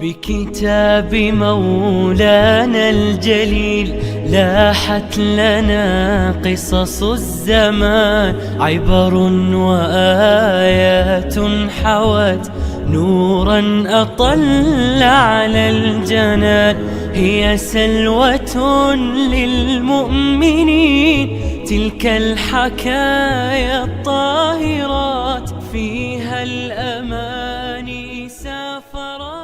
بكتاب مولانا الجليل لاحت لنا قصص الزمان، عبر وآيات حوت نورا أطل على الجنان. هي سلوة للمؤمنين تلك الحكايا الطاهرات، فيها الأماني سافرات.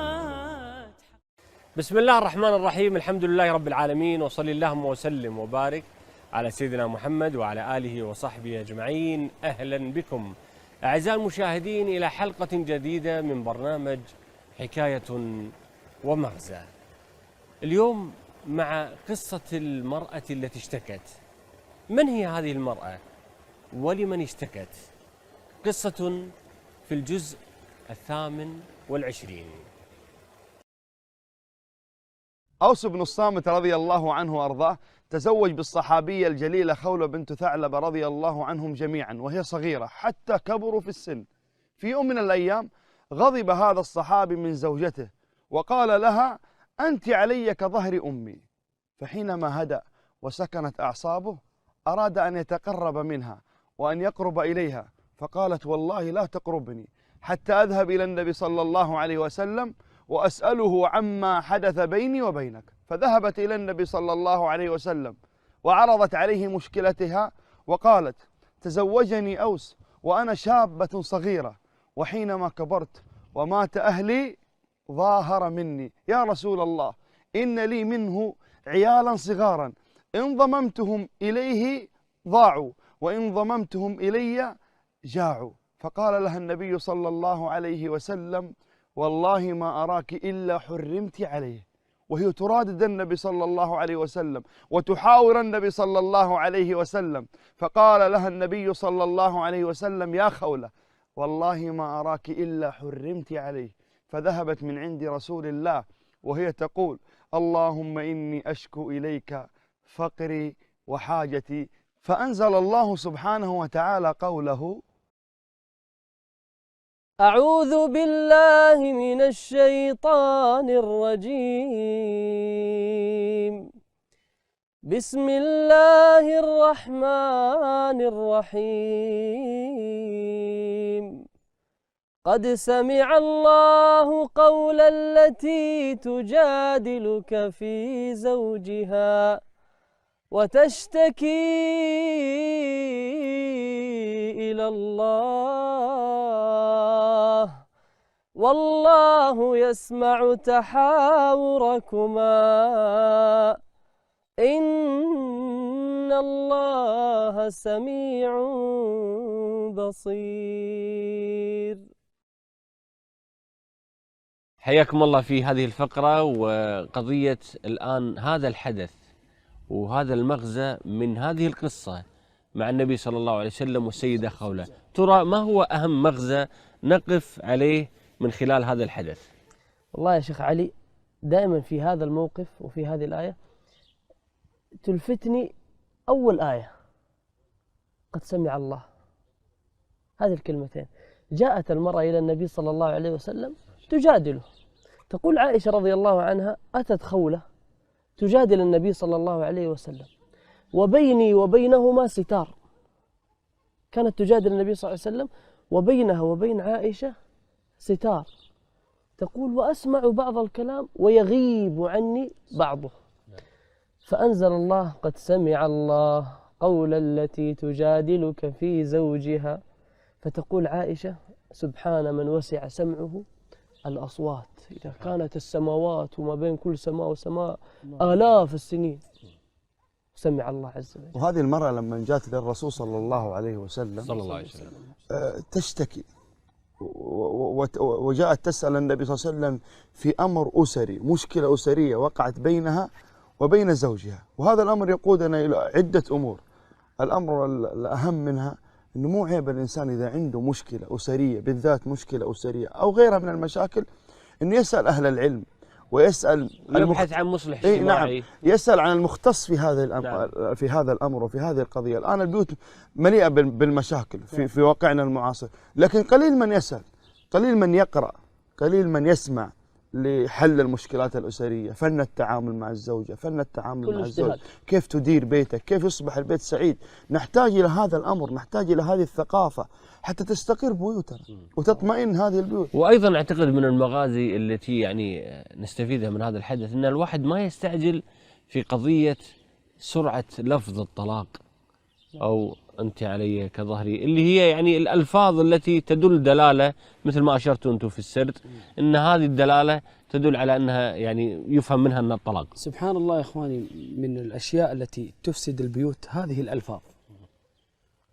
بسم الله الرحمن الرحيم، الحمد لله رب العالمين، وصلي اللهم وسلم وبارك على سيدنا محمد وعلى آله وصحبه أجمعين. أهلا بكم أعزائي المشاهدين إلى حلقة جديدة من برنامج حكاية ومغزى. اليوم مع قصة المرأة التي اشتكت. من هي هذه المرأة ولمن اشتكت؟ قصة في الجزء 28. أوس بن الصامت رضي الله عنه وأرضاه تزوج بالصحابية الجليلة خولة بنت ثعلب رضي الله عنهم جميعا وهي صغيرة حتى كبروا في السن. في يوم من الأيام غضب هذا الصحابي من زوجته وقال لها: أنت علي كظهر أمي. فحينما هدأ وسكنت أعصابه أراد أن يتقرب منها وأن يقرب إليها، فقالت: والله لا تقربني حتى أذهب إلى النبي صلى الله عليه وسلم وأسأله عما حدث بيني وبينك. فذهبت إلى النبي صلى الله عليه وسلم وعرضت عليه مشكلتها وقالت: تزوجني أوس وأنا شابة صغيرة، وحينما كبرت ومات أهلي ظاهر مني. يا رسول الله، إن لي منه عيالا صغارا، إن ضممتهم إليه ضاعوا وإن ضممتهم إلي جاعوا. فقال لها النبي صلى الله عليه وسلم: والله ما أراك إلا حرمت عليه. وهي ترادد النبي صلى الله عليه وسلم وتحاور النبي صلى الله عليه وسلم. فقال لها النبي صلى الله عليه وسلم: يا خولة، والله ما أراك إلا حرمت عليه. فذهبت من عند رسول الله وهي تقول: اللهم إني أشكو إليك فقري وحاجتي. فأنزل الله سبحانه وتعالى قوله: أعوذ بالله من الشيطان الرجيم. بسم الله الرحمن الرحيم. قد سمع الله قول التي تجادلك في زوجها وتشتكي إلى الله والله يسمع تحاوركما إن الله سميع بصير. حياكم الله في هذه الفقرة. وقضية الآن هذا الحدث وهذا المغزى من هذه القصة مع النبي صلى الله عليه وسلم والسيدة خولة، ترى ما هو أهم مغزى نقف عليه من خلال هذا الحدث؟ والله يا شيخ علي، دائما في هذا الموقف وفي هذه الآية تلفتني أول آية: قد سمع الله. هذه الكلمتين. جاءت المرأة إلى النبي صلى الله عليه وسلم تجادله. تقول عائشة رضي الله عنها: أتت خولة تجادل النبي صلى الله عليه وسلم وبيني وبينهما ستار. كانت تجادل النبي صلى الله عليه وسلم وبينها وبين عائشة ستار. تقول: وأسمع بعض الكلام ويغيب عني بعضه. فأنزل الله: قد سمع الله قول التي تجادلك في زوجها. فتقول عائشة: سبحان من وسع سمعه الأصوات. إذا كانت السماوات وما بين كل سماء وسماء آلاف السنين، سمع الله عز وجل. وهذه المرأة لما جاءت للرسول صلى الله عليه وسلم تشتكي وجاءت تسأل النبي صلى الله عليه وسلم في أمر أسري، مشكلة أسرية وقعت بينها وبين زوجها. وهذا الأمر يقودنا إلى عدة أمور. الأمر الأهم منها أنه مو عيب الإنسان إذا عنده مشكلة أسرية، بالذات مشكلة أسرية أو غيرها من المشاكل، أنه يسأل أهل العلم ويسأل يبحث عن مصلح اجتماعي. نعم، يسأل عن المختص في هذا الأمر. في هذا الأمر وفي هذه القضية. الآن البيوت مليئة بالمشاكل في واقعنا المعاصر، لكن قليل من يسأل، قليل من يقرأ، قليل من يسمع، لحل المشكلات الأسرية، فن التعامل مع الزوجة، فن التعامل مع الزوج، كيف تدير بيتك، كيف يصبح البيت سعيد. نحتاج إلى هذا الأمر، نحتاج إلى هذه الثقافة حتى تستقر بيوتنا وتطمئن هذه البيوت. وأيضا أعتقد من المغازي التي يعني نستفيدها من هذا الحدث أن الواحد ما يستعجل في قضية سرعة لفظ الطلاق أو أنت علي كظهري، اللي هي يعني الألفاظ التي تدل دلالة مثل ما أشرتوا أنتم في السرد، أن هذه الدلالة تدل على أنها يعني يفهم منها أن الطلاق. سبحان الله يا إخواني، من الأشياء التي تفسد البيوت هذه الألفاظ.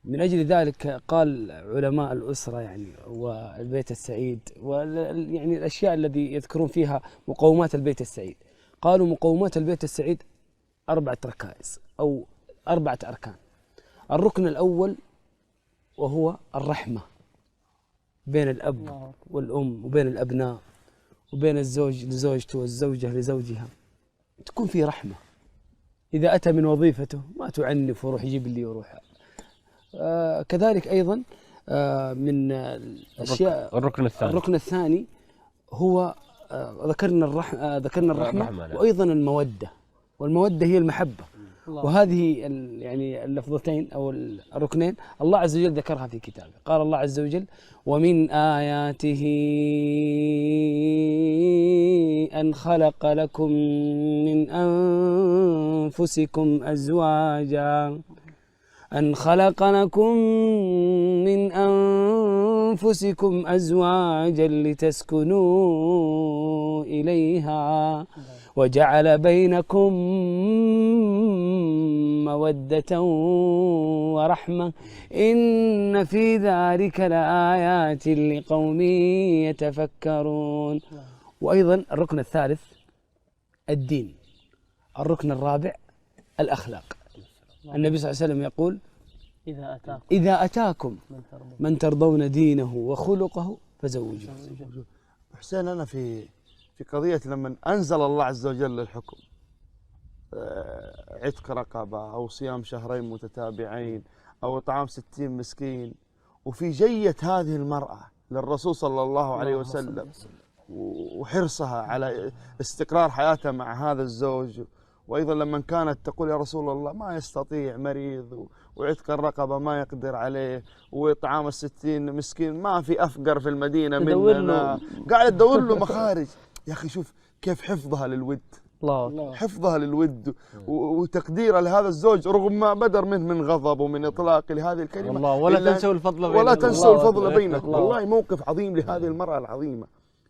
من أجل ذلك قال علماء الأسرة يعني والبيت السعيد يعني الأشياء الذي يذكرون فيها مقومات البيت السعيد، قالوا مقومات البيت السعيد 4 ركائز أو 4 أركان. الركن الأول وهو الرحمة بين الأب والأم وبين الأبناء وبين الزوج لزوجته والزوجة لزوجها، تكون في رحمة. إذا أتى من وظيفته ما تعنف وروح يجيب اللي يروح. كذلك أيضا من الأشياء الركن الثاني هو ذكرنا الرحمة وأيضا المودة، والمودة هي المحبة. وهذه يعني اللفظتين أو الركنين الله عز وجل ذكرها في كتابه. قال الله عز وجل: ومن آياته أن خلق لكم من أنفسكم أزواجا لتسكنوا إليها وجعل بينكم مودة ورحمة إن في ذلك لآيات لقوم يتفكرون. وأيضا الركن الثالث الدين. الركن الرابع الأخلاق. النبي صلى الله عليه وسلم يقول: إذا أتاكم من ترضون دينه وخلقه فزوجوه. حسين، أنا في قضية لما أنزل الله عز وجل الحكم عتق رقبة أو صيام شهرين متتابعين أو إطعام 60 مسكين، وفي جية هذه المرأة للرسول صلى الله عليه وسلم وحرصها على استقرار حياتها مع هذا الزوج، وأيضا لما كانت تقول: يا رسول الله ما يستطيع، مريض، وعتق الرقبة ما يقدر عليه، وإطعام 60 مسكين، ما في أفقر في المدينة مننا، قاعد تدور له مخارج. يا أخي شوف كيف حفظها للود، حفظها للود وتقديرها لهذا الزوج رغم ما بدر منه من غضب ومن إطلاق لهذه الكلمة. والله ولا تنسوا الفضل بينكم، ولا تنسوا الفضل بينكم. والله موقف عظيم لهذه المرأة العظيمة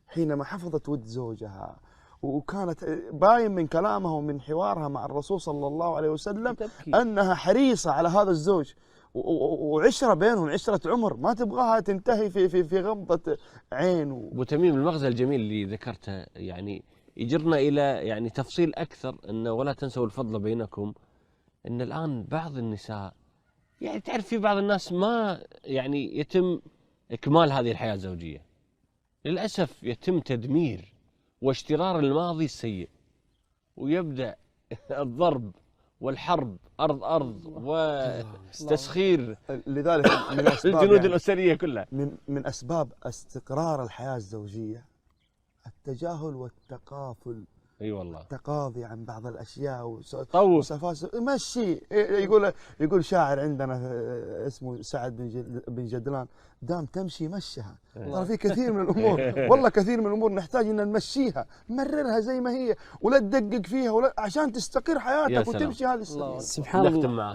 حينما حفظت ود زوجها، وكانت باين من كلامها ومن حوارها مع الرسول صلى الله عليه وسلم أنها حريصة على هذا الزوج، وعشرة بينهم عشرة عمر ما تبغاها تنتهي في غمضة عين. أبو تميم، المغزى الجميل اللي ذكرته يعني يجرنا إلى يعني تفصيل أكثر، أنه ولا تنسوا الفضل بينكم. أن الآن بعض النساء يعني تعرف في بعض الناس ما يعني يتم إكمال هذه الحياة الزوجية، للأسف يتم تدمير واشترار الماضي السيء، ويبدأ الضرب والحرب أرض وتسخير لذلك من أسباب الجنود يعني الأسرية كلها. من أسباب استقرار الحياة الزوجية التجاهل والتقافل. اي والله. التقاضي عن بعض الاشياء وسفاسف مشي. يقول شاعر عندنا اسمه سعد بن جدلان: دام تمشي مشها. ترى في كثير من الامور والله كثير من الامور نحتاج ان نمشيها، نمررها زي ما هي ولا تدقق فيها ولا عشان تستقر حياتك وتمشي هذه السنة.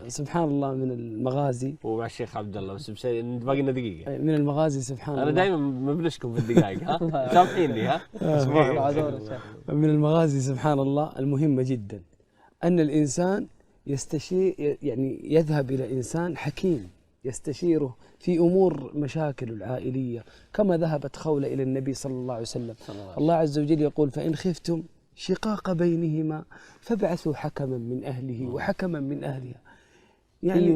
سبحان الله من المغازي. ومع الشيخ عبد الله بس باقي لنا دقيقه. من المغازي سبحان الله. انا دائما مبلشكم بالدقائق، ها سامحيني. ها من المغازي سبحان الله المهمة جدا أن الإنسان يستشير، يعني يذهب إلى إنسان حكيم يستشيره في أمور مشاكل العائلية، كما ذهبت خولة إلى النبي صلى الله عليه وسلم. الله عز وجل يقول: فإن خفتم شقاق بينهما فابعثوا حكما من أهله وحكما من أهلها. يعني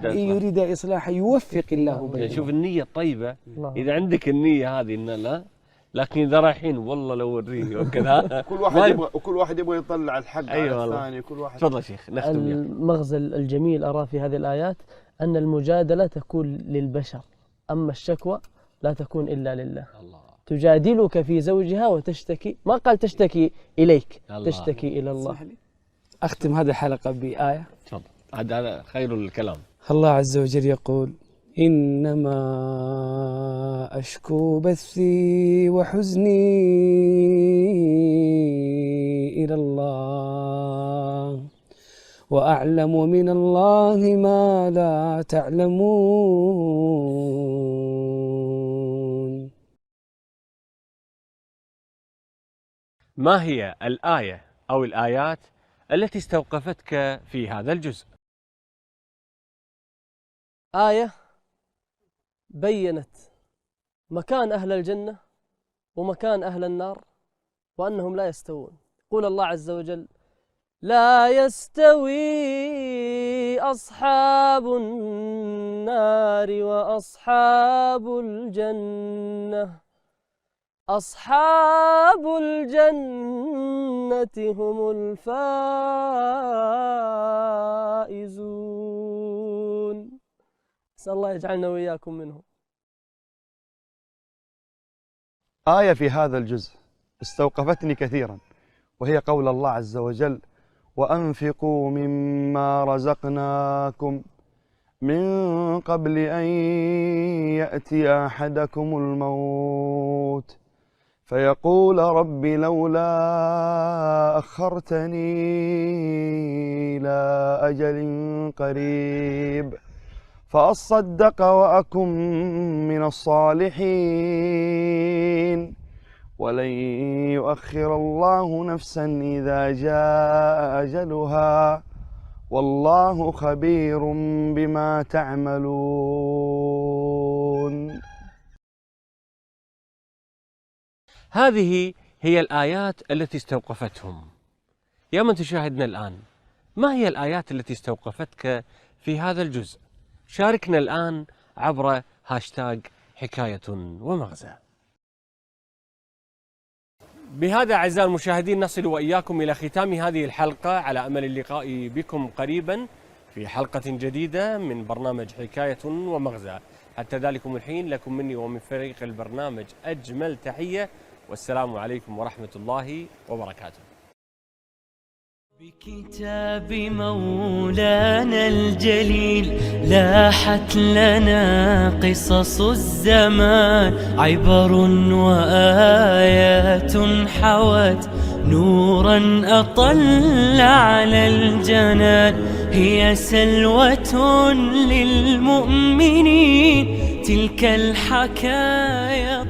يريد إصلاحا يوفق الله بينهما. يعني شوف النية الطيبة، إذا عندك النية هذه إن لا، لكن إذا رايحين والله لو وريني وكذا كل واحد يبغى يطلع الحق على الثاني. كل واحد. تفضل شيخ نختم. المغزى الجميل أراه في هذه الآيات أن المجادلة تكون للبشر، أما الشكوى لا تكون إلا لله. تجادلك في زوجها وتشتكي، ما قال تشتكي إليك، الله. تشتكي إلى الله. أختم هذه الحلقة بآية. تفضل، هذا خير الكلام. الله عز وجل يقول: إنما أشكو بثي وحزني إلى الله وأعلم من الله ما لا تعلمون. ما هي الآية أو الآيات التي استوقفتك في هذا الجزء؟ آية بيّنت مكان أهل الجنة ومكان أهل النار وأنهم لا يستوون. يقول الله عز وجل: لا يستوي أصحاب النار وأصحاب الجنة، أصحاب الجنة هم الفائزون. نسأل الله يجعلنا وإياكم منهم. آية في هذا الجزء استوقفتني كثيرا، وهي قول الله عز وجل: وأنفقوا مما رزقناكم من قبل أن يأتي أحدكم الموت فيقول رب لولا أخرتني إلى أجل قريب فأصدق وأكن من الصالحين ولن يؤخر الله نفسا إذا جاء أجلها والله خبير بما تعملون. هذه هي الآيات التي استوقفتهم. يا من تشاهدنا الآن، ما هي الآيات التي استوقفتك في هذا الجزء؟ شاركنا الآن عبر هاشتاج حكاية ومغزى. بهذا أعزائي المشاهدين نصل وإياكم إلى ختام هذه الحلقة، على أمل اللقاء بكم قريبا في حلقة جديدة من برنامج حكاية ومغزى. حتى ذلكم الحين لكم مني ومن فريق البرنامج أجمل تحية، والسلام عليكم ورحمة الله وبركاته. بكتاب مولانا الجليل لاحت لنا قصص الزمان، عبر وآيات حوت نورا أطل على الجنان، هي سلوة للمؤمنين تلك الحكايا